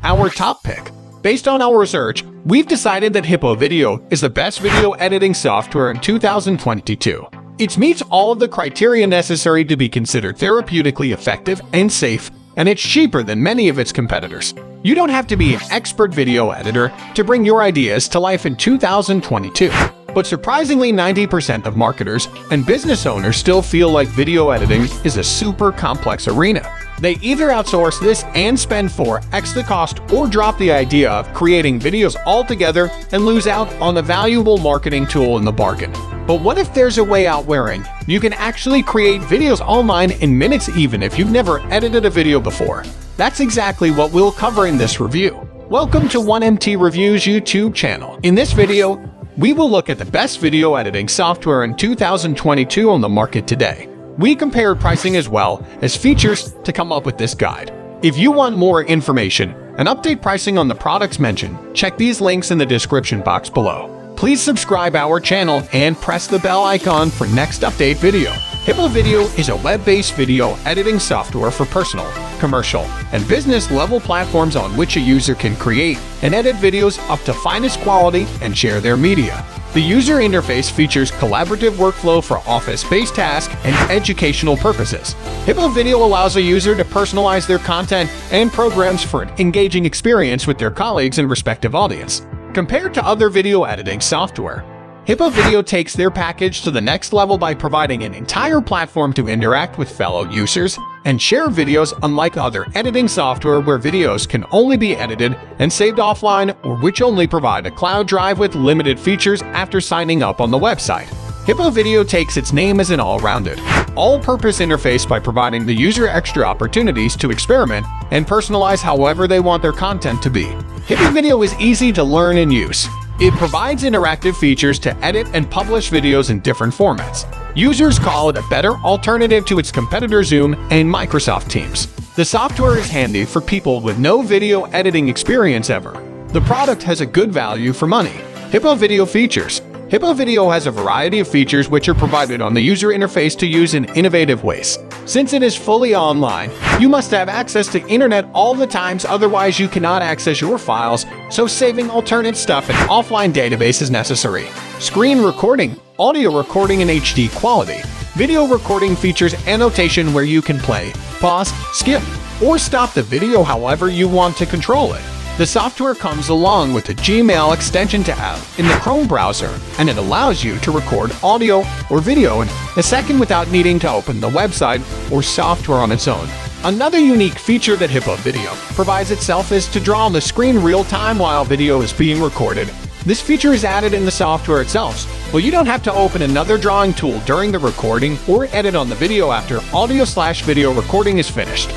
our top pick. Based on our research, we've decided that Hippo Video is the best video editing software in 2022. It meets all of the criteria necessary to be considered therapeutically effective and safe, and it's cheaper than many of its competitors. You don't have to be an expert video editor to bring your ideas to life in 2022. But surprisingly, 90% of marketers and business owners still feel like video editing is a super complex arena. They either outsource this and spend 4x the cost, or drop the idea of creating videos altogether and lose out on a valuable marketing tool in the bargain. But what if there's a way out wherein you can actually create videos online in minutes even if you've never edited a video before? That's exactly what we'll cover in this review. Welcome to 1MT Reviews YouTube channel. In this video, we will look at the best video editing software in 2022 on the market today. We compared pricing as well as features to come up with this guide. If you want more information and update pricing on the products mentioned, check these links in the description box below. Please subscribe our channel and press the bell icon for next update video. Hippo Video is a web-based video editing software for personal, commercial, and business-level platforms on which a user can create and edit videos up to finest quality and share their media. The user interface features collaborative workflow for office-based tasks and educational purposes. Hippo Video allows a user to personalize their content and programs for an engaging experience with their colleagues and respective audience. Compared to other video editing software, Hippo Video takes their package to the next level by providing an entire platform to interact with fellow users and share videos, unlike other editing software where videos can only be edited and saved offline, or which only provide a cloud drive with limited features after signing up on the website. Hippo Video takes its name as an all-rounded, all-purpose interface by providing the user extra opportunities to experiment and personalize however they want their content to be. Hippo Video is easy to learn and use. It provides interactive features to edit and publish videos in different formats. Users call it a better alternative to its competitor Zoom and Microsoft Teams. The software is handy for people with no video editing experience ever. The product has a good value for money. Hippo Video features. Hippo Video has a variety of features which are provided on the user interface to use in innovative ways. Since it is fully online, you must have access to internet all the times, otherwise you cannot access your files, so saving alternate stuff in offline database is necessary. Screen recording, audio recording in HD quality. Video recording features annotation where you can play, pause, skip, or stop the video however you want to control it. The software comes along with a Gmail extension to add in the Chrome browser, and it allows you to record audio or video in a second without needing to open the website or software on its own. Another unique feature that Hippo Video provides itself is to draw on the screen real-time while video is being recorded. This feature is added in the software itself, so you don't have to open another drawing tool during the recording or edit on the video after audio/video recording is finished.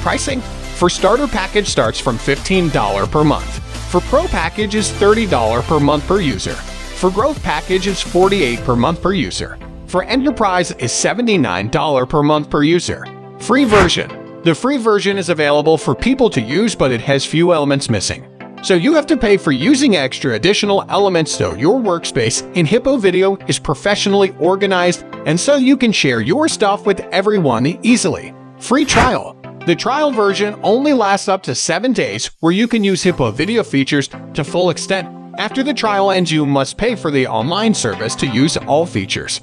Pricing for starter package starts from $15 per month. For pro package is $30 per month per user. For growth package is $48 per month per user. For enterprise is $79 per month per user. Free version. The free version is available for people to use, but it has few elements missing. So you have to pay for using extra additional elements, so your workspace in Hippo Video is professionally organized and so you can share your stuff with everyone easily. Free trial. The trial version only lasts up to 7 days, where you can use Hippo Video features to full extent. After the trial ends, you must pay for the online service to use all features.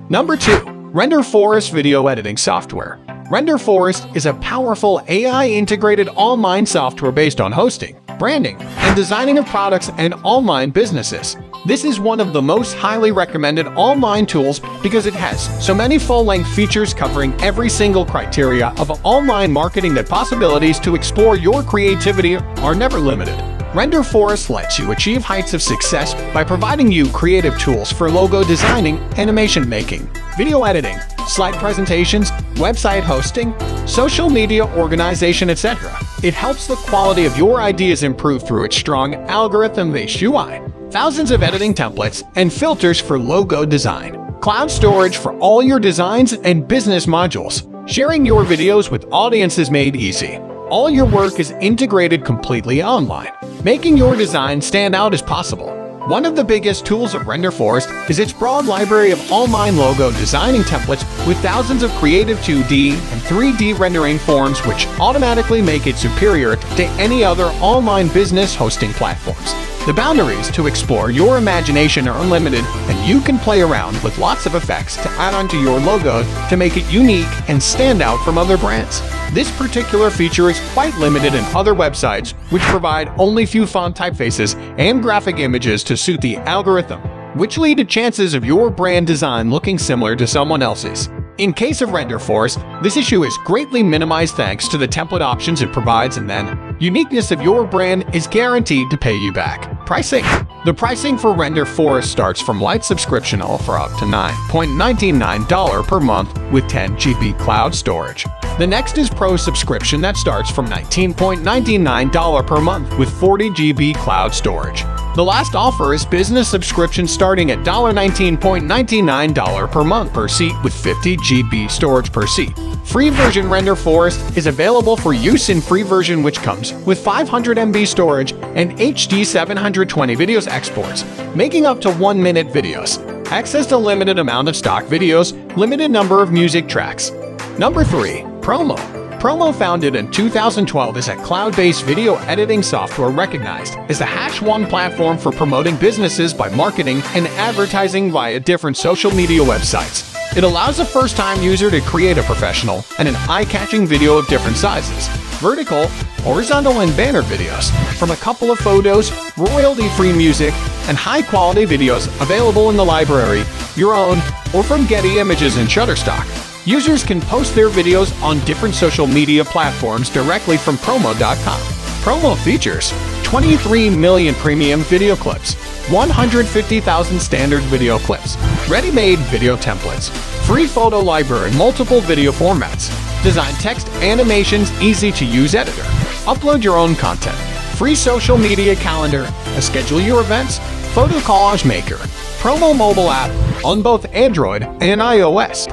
Number 2. Render Forest Video Editing Software. Render Forest is a powerful AI-integrated online software based on hosting, branding, and designing of products and online businesses. This is one of the most highly recommended online tools because it has so many full-length features covering every single criteria of online marketing that possibilities to explore your creativity are never limited. Render Forest lets you achieve heights of success by providing you creative tools for logo designing, animation making, video editing, slide presentations, website hosting, social media organization, etc. It helps the quality of your ideas improve through its strong algorithm-based UI, thousands of editing templates, and filters for logo design, cloud storage for all your designs and business modules. Sharing your videos with audiences made easy. All your work is integrated completely online, making your design stand out as possible. One of the biggest tools of RenderForest is its broad library of online logo designing templates with thousands of creative 2D and 3D rendering forms which automatically make it superior to any other online business hosting platforms. The boundaries to explore your imagination are unlimited, and you can play around with lots of effects to add onto your logo to make it unique and stand out from other brands. This particular feature is quite limited in other websites, which provide only few font typefaces and graphic images to suit the algorithm, which lead to chances of your brand design looking similar to someone else's. In case of RenderForest, this issue is greatly minimized thanks to the template options it provides, and then uniqueness of your brand is guaranteed to pay you back. Pricing. The pricing for RenderForest starts from Lite subscription for up to $9.99 per month with 10 GB cloud storage. The next is Pro subscription that starts from $19.99 per month with 40 GB cloud storage. The last offer is Business subscription starting at $19.99 per month per seat with 50 GB storage per seat. Free version RenderForest is available for use in free version, which comes with 500 MB storage and HD 720 videos exports, making up to 1-minute videos. Access to limited amount of stock videos, limited number of music tracks. Number 3. Promo. Promo, founded in 2012, is a cloud-based video editing software recognized as the #1 platform for promoting businesses by marketing and advertising via different social media websites. It allows a first-time user to create a professional and an eye-catching video of different sizes, vertical, horizontal, and banner videos, from a couple of photos, royalty-free music, and high-quality videos available in the library, your own, or from Getty Images and Shutterstock. Users can post their videos on different social media platforms directly from Promo.com. Promo features 23 million premium video clips, 150,000 standard video clips, ready-made video templates, free photo library, multiple video formats, design text, animations, easy-to-use editor, upload your own content, free social media calendar, schedule your events, photo collage maker, Promo mobile app on both Android and iOS.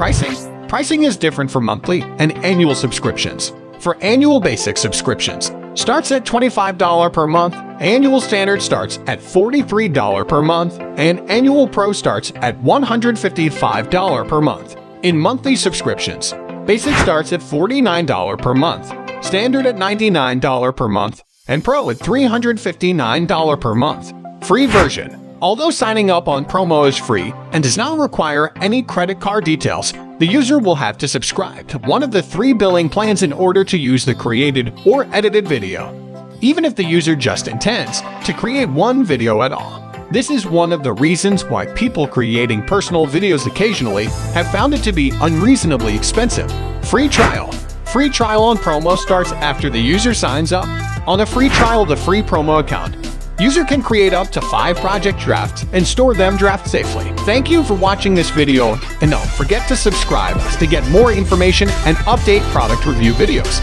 Pricing is different for monthly and annual subscriptions. For annual basic subscriptions, starts at $25 per month, annual standard starts at $43 per month, and annual pro starts at $155 per month. In monthly subscriptions, basic starts at $49 per month, standard at $99 per month, and pro at $359 per month. Free version. Although signing up on Promo is free and does not require any credit card details, the user will have to subscribe to one of the 3 billing plans in order to use the created or edited video, even if the user just intends to create one video at all. This is one of the reasons why people creating personal videos occasionally have found it to be unreasonably expensive. Free trial. Free trial on Promo starts after the user signs up. On a free trial of the free Promo account, user can create up to 5 project drafts and store them draft safely. Thank you for watching this video, and don't forget to subscribe to get more information and update product review videos.